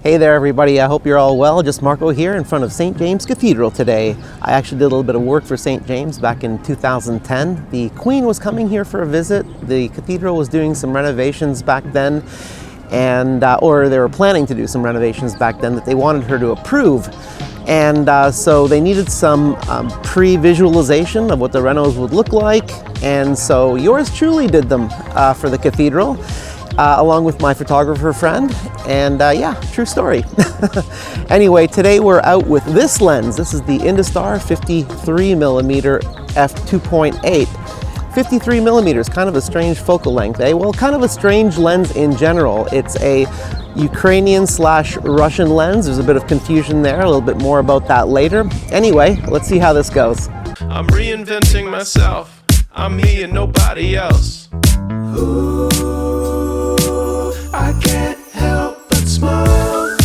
Hey there everybody, I hope you're all well. Just Marco here in front of St. James Cathedral today. I actually did a little bit of work for St. James back in 2010. The Queen was coming here for a visit. The cathedral was doing some renovations back then, and or they were planning to do some renovations back then that they wanted her to approve. And so they needed some pre-visualization of what the renos would look like, and so yours truly did them for the cathedral. Along with my photographer friend, and yeah, true story. Anyway, today we're out with this lens. This is the Industar 53mm f2.8. 53 millimeters, kind of a strange focal length, eh? Well, kind of a strange lens in general. It's a Ukrainian/Russian lens. There's a bit of confusion there, a little bit more about that later. Anyway, let's see how this goes. I'm reinventing myself. I'm me and nobody else. Ooh. I can't help but smile.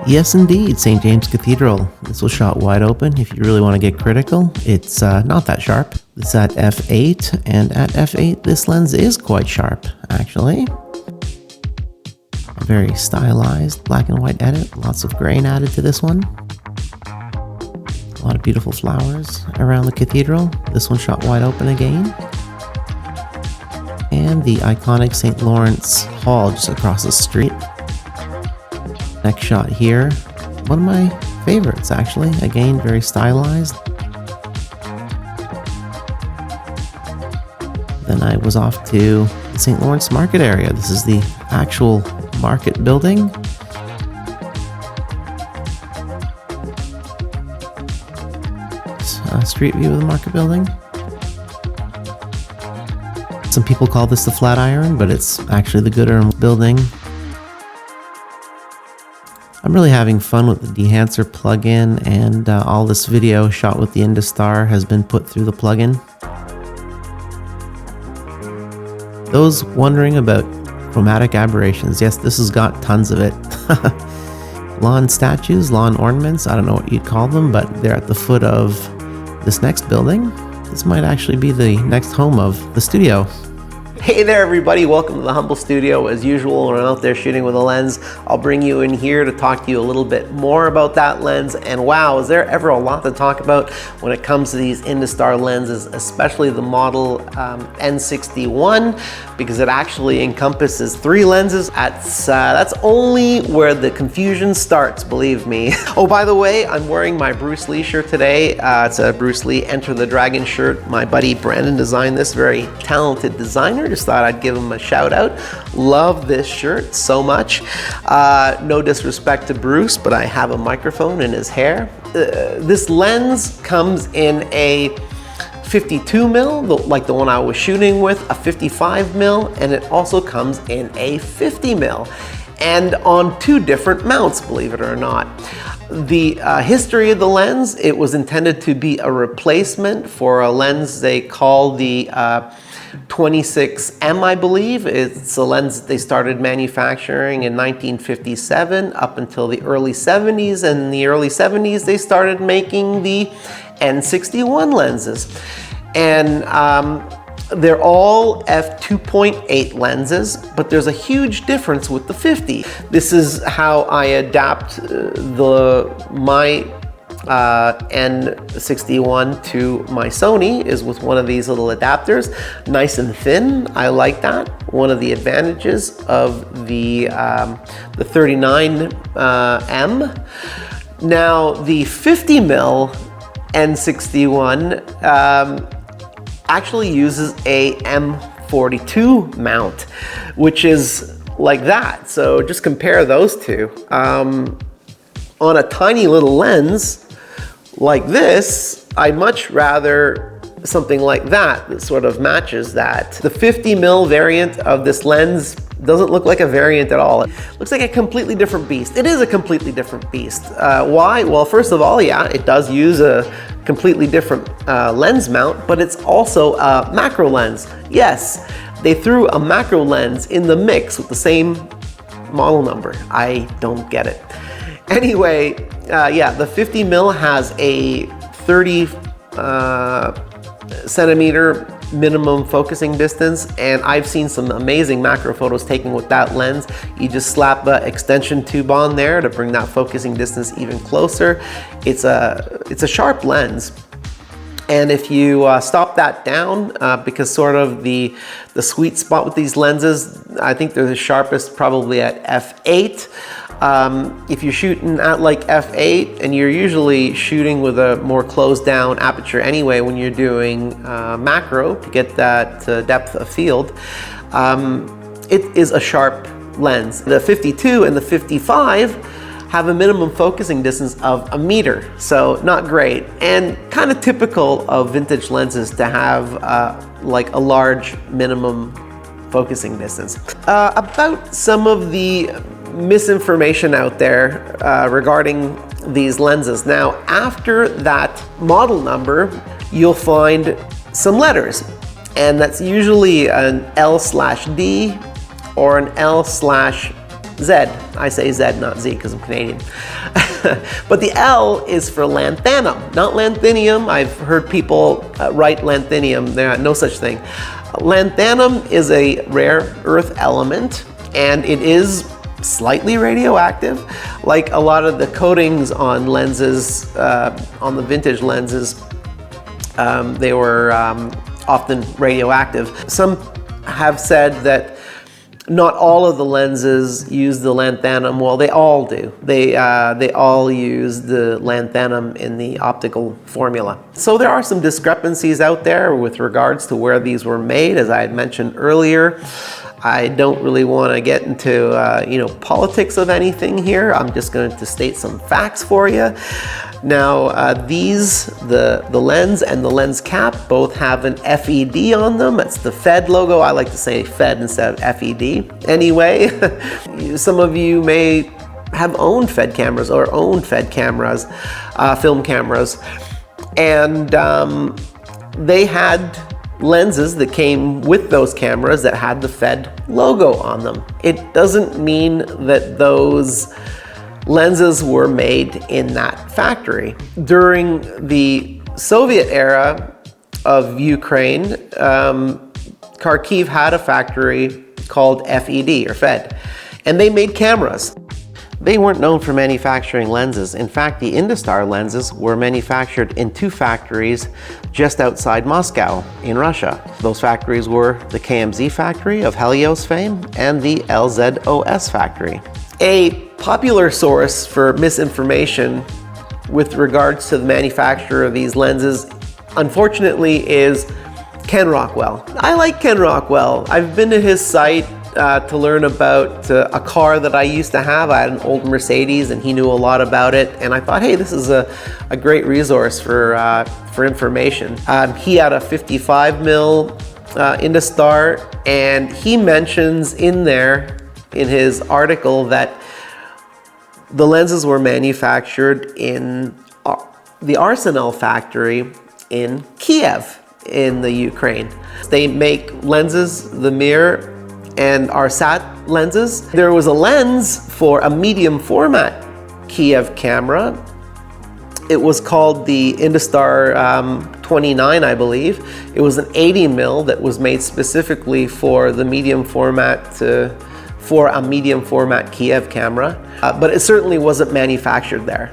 Yes, indeed, St. James Cathedral. This was shot wide open. If you really want to get critical, it's not that sharp. It's at f8, and at f8, this lens is quite sharp, actually. A very stylized black and white edit. Lots of grain added to this one. A lot of beautiful flowers around the cathedral. This one shot wide open again. And the iconic St. Lawrence Hall just across the street. Next shot here, one of my favorites actually, again very stylized. Then I was off to the St. Lawrence Market area. This is the actual market building. Street view of the market building. Some people call this the Flatiron, but it's actually the Gooder building. I'm really having fun with the Dehancer plugin, and all this video shot with the Industar has been put through the plugin. Those wondering about chromatic aberrations, yes, this has got tons of it. Lawn statues, lawn ornaments, I don't know what you'd call them, but they're at the foot of this next building. This might actually be the next home of the studio. Hey there everybody, welcome to the humble studio. As usual, when I'm out there shooting with a lens, I'll bring you in here to talk to you a little bit more about that lens. And wow, is there ever a lot to talk about when it comes to these Industar lenses, especially the model N-61, because it actually encompasses 3 lenses. That's only where the confusion starts, believe me. Oh, by the way, I'm wearing my Bruce Lee shirt today. It's a Bruce Lee Enter the Dragon shirt. My buddy Brandon designed this, very talented designer. Just thought I'd give him a shout out. Love this shirt so much. No disrespect to Bruce, but I have a microphone in his hair. This lens comes in a 52mm, like the one I was shooting with, a 55mm, and it also comes in a 50mm, and on 2 different mounts, believe it or not. The history of the lens, it was intended to be a replacement for a lens they call the 26M, I believe. It's a lens that they started manufacturing in 1957 up until the early 70s. And in the early 70s, they started making the N-61 lenses. And they're all f2.8 lenses, but there's a huge difference with the 50. This is how I adapt my N-61 to my Sony, is with one of these little adapters, nice and thin. I like that. One of the advantages of the 39M. Now the 50mm N-61 actually uses a M42 mount, which is like that. So just compare those two. On a tiny little lens like this, I'd much rather something like that sort of matches that. The 50mm variant of this lens doesn't look like a variant at all. It looks like a completely different beast. It is a completely different beast. Why? Well, first of all, yeah, it does use a completely different lens mount, but it's also a macro lens. Yes, they threw a macro lens in the mix with the same model number. I don't get it. Anyway, yeah, the 50mm has a 30 centimeter minimum focusing distance, and I've seen some amazing macro photos taken with that lens. You just slap the extension tube on there to bring that focusing distance even closer. It's a sharp lens. And if you stop that down, because sort of the sweet spot with these lenses, I think they're the sharpest probably at f8. If you're shooting at like f8, and you're usually shooting with a more closed down aperture anyway when you're doing macro to get that depth of field, it is a sharp lens. The 52 and the 55 have a minimum focusing distance of 1 meter, so not great, and kind of typical of vintage lenses to have like a large minimum focusing distance. About some of the misinformation out there regarding these lenses. Now, after that model number, you'll find some letters, and that's usually an L/D or an L/Z. I say Z, not Z, because I'm Canadian. But the L is for lanthanum, not lanthanum. I've heard people write lanthanum. There, no such thing. Lanthanum is a rare earth element, and it is slightly radioactive. Like a lot of the coatings on lenses, on the vintage lenses, they were often radioactive. Some have said that not all of the lenses use the lanthanum. Well, they all do. They all use the lanthanum in the optical formula. So there are some discrepancies out there with regards to where these were made, as I had mentioned earlier. I don't really want to get into politics of anything here. I'm just going to state some facts for you. Now, the lens and the lens cap both have an FED on them. It's the FED logo. I like to say FED instead of FED. Anyway, some of you may have owned FED cameras or owned FED cameras, film cameras, and they had lenses that came with those cameras that had the FED logo on them. It doesn't mean that those lenses were made in that factory. During the Soviet era of Ukraine, Kharkiv had a factory called FED or FED, and they made cameras. They weren't known for manufacturing lenses. In fact, the Industar lenses were manufactured in 2 factories just outside Moscow in Russia. Those factories were the KMZ factory of Helios fame and the LZOS factory. A popular source for misinformation with regards to the manufacture of these lenses, unfortunately, is Ken Rockwell. I like Ken Rockwell. I've been to his site to learn about a car that I used to have. I had an old Mercedes, and he knew a lot about it, and I thought, hey, this is a great resource for information. He had a 55mm Industar, and he mentions in there, in his article, that the lenses were manufactured in the Arsenal factory in Kiev in the Ukraine. They make lenses, the mirror and RSAT lenses. There was a lens for a medium format Kiev camera. It was called the Industar 29, I believe. It was an 80mm that was made specifically for the medium format, for a medium format Kiev camera, but it certainly wasn't manufactured there.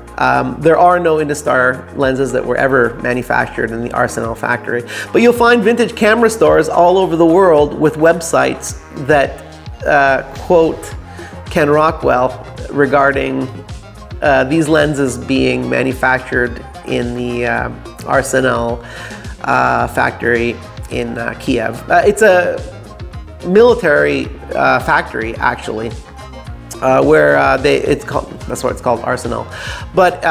There are no Industar lenses that were ever manufactured in the Arsenal factory, but you'll find vintage camera stores all over the world with websites that quote Ken Rockwell regarding these lenses being manufactured in the Arsenal factory in Kiev. It's a military factory, actually, where that's why it's called Arsenal. But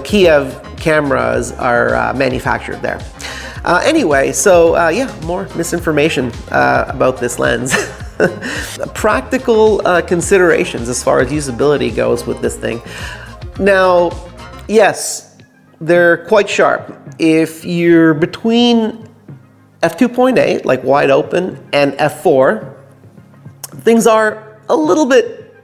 Kiev cameras are manufactured there. Anyway, so yeah, more misinformation about this lens. Practical considerations as far as usability goes with this thing. Now, yes, they're quite sharp. If you're between f2.8, like wide open, and f4, things are a little bit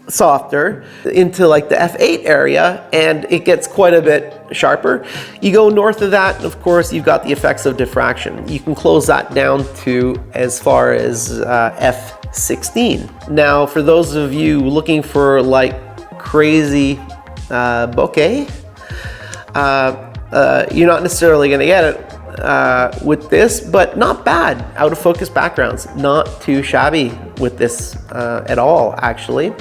softer into like the f8 area, and it gets quite a bit sharper. You go north of that, and of course you've got the effects of diffraction. You can close that down to as far as f16. Now for those of you looking for like crazy bokeh, you're not necessarily going to get it with this, but not bad. Out of focus backgrounds, not too shabby with this at all, actually.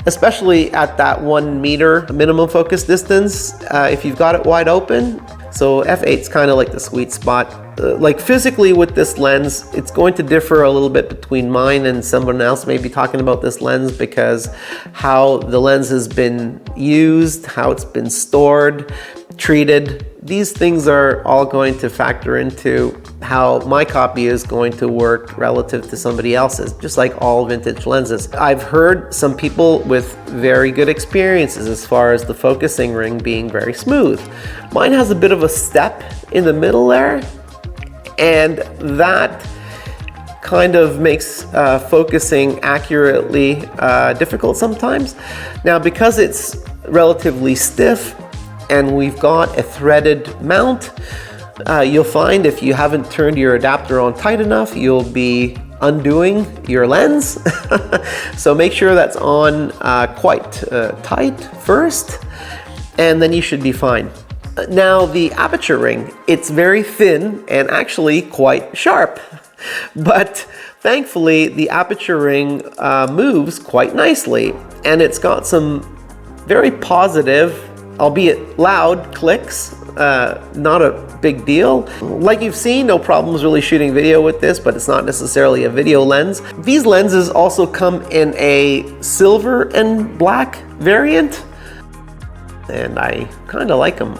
Especially at that 1 meter minimum focus distance, if you've got it wide open. So f8 is kind of like the sweet spot. Like physically with this lens, it's going to differ a little bit between mine and someone else maybe talking about this lens, because how the lens has been used, how it's been stored, treated. These things are all going to factor into how my copy is going to work relative to somebody else's, just like all vintage lenses. I've heard some people with very good experiences as far as the focusing ring being very smooth. Mine has a bit of a step in the middle there, and that kind of makes focusing accurately difficult sometimes. Now, because it's relatively stiff, and we've got a threaded mount, you'll find if you haven't turned your adapter on tight enough, you'll be undoing your lens. So make sure that's on quite tight first, and then you should be fine. Now the aperture ring, it's very thin and actually quite sharp, but thankfully the aperture ring moves quite nicely, and it's got some very positive, albeit loud, clicks. Not a big deal. Like you've seen, no problems really shooting video with this, but it's not necessarily a video lens. These lenses also come in a silver and black variant, and I kind of like them.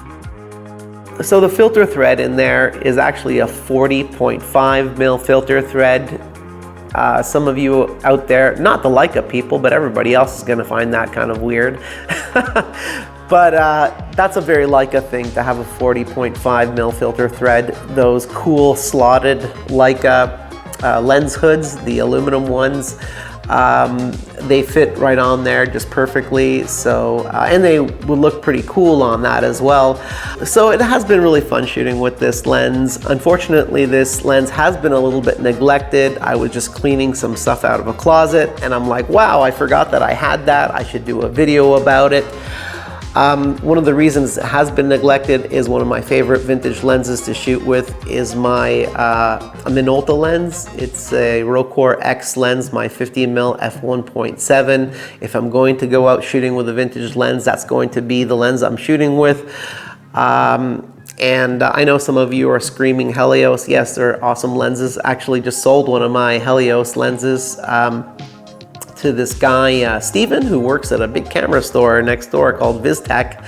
So the filter thread in there is actually a 40.5 mil filter thread. Some of you out there, not the Leica people, but everybody else is going to find that kind of weird. But that's a very Leica thing to have a 40.5 mil filter thread. Those cool slotted Leica lens hoods, the aluminum ones, they fit right on there just perfectly. So, and they would look pretty cool on that as well. So it has been really fun shooting with this lens. Unfortunately, this lens has been a little bit neglected. I was just cleaning some stuff out of a closet, and I'm like, wow, I forgot that I had that. I should do a video about it. One of the reasons it has been neglected is one of my favorite vintage lenses to shoot with is my Minolta lens. It's a Rokkor X lens, my 50mm f1.7. If I'm going to go out shooting with a vintage lens, that's going to be the lens I'm shooting with. And I know some of you are screaming Helios. Yes, they're awesome lenses. Actually just sold one of my Helios lenses to this guy, Steven, who works at a big camera store next door called VizTech.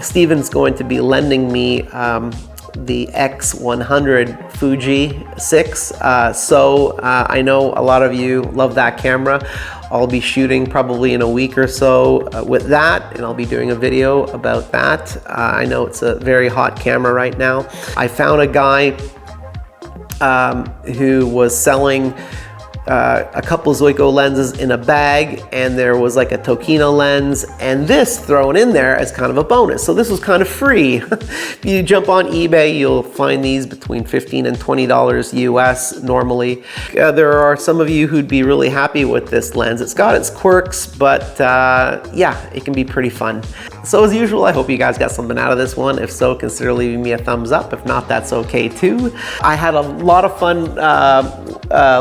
Steven's going to be lending me the X100 Fuji 6. So I know a lot of you love that camera. I'll be shooting probably in a week or so with that, and I'll be doing a video about that. I know it's a very hot camera right now. I found a guy who was selling a couple Zuiko lenses in a bag, and there was like a Tokina lens and this thrown in there as kind of a bonus. So this was kind of free. If you jump on eBay, you'll find these between $15 and $20 US normally. There are some of you who'd be really happy with this lens. It's got its quirks, but yeah, it can be pretty fun. So as usual, I hope you guys got something out of this one. If so, consider leaving me a thumbs up. If not, that's okay too. I had a lot of fun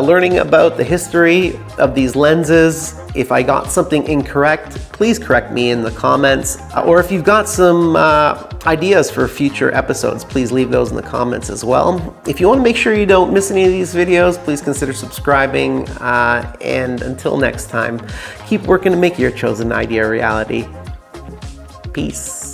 learning about the history of these lenses. If I got something incorrect, please correct me in the comments. Or if you've got some ideas for future episodes, please leave those in the comments as well. If you want to make sure you don't miss any of these videos, please consider subscribing. And until next time, keep working to make your chosen idea a reality. Peace.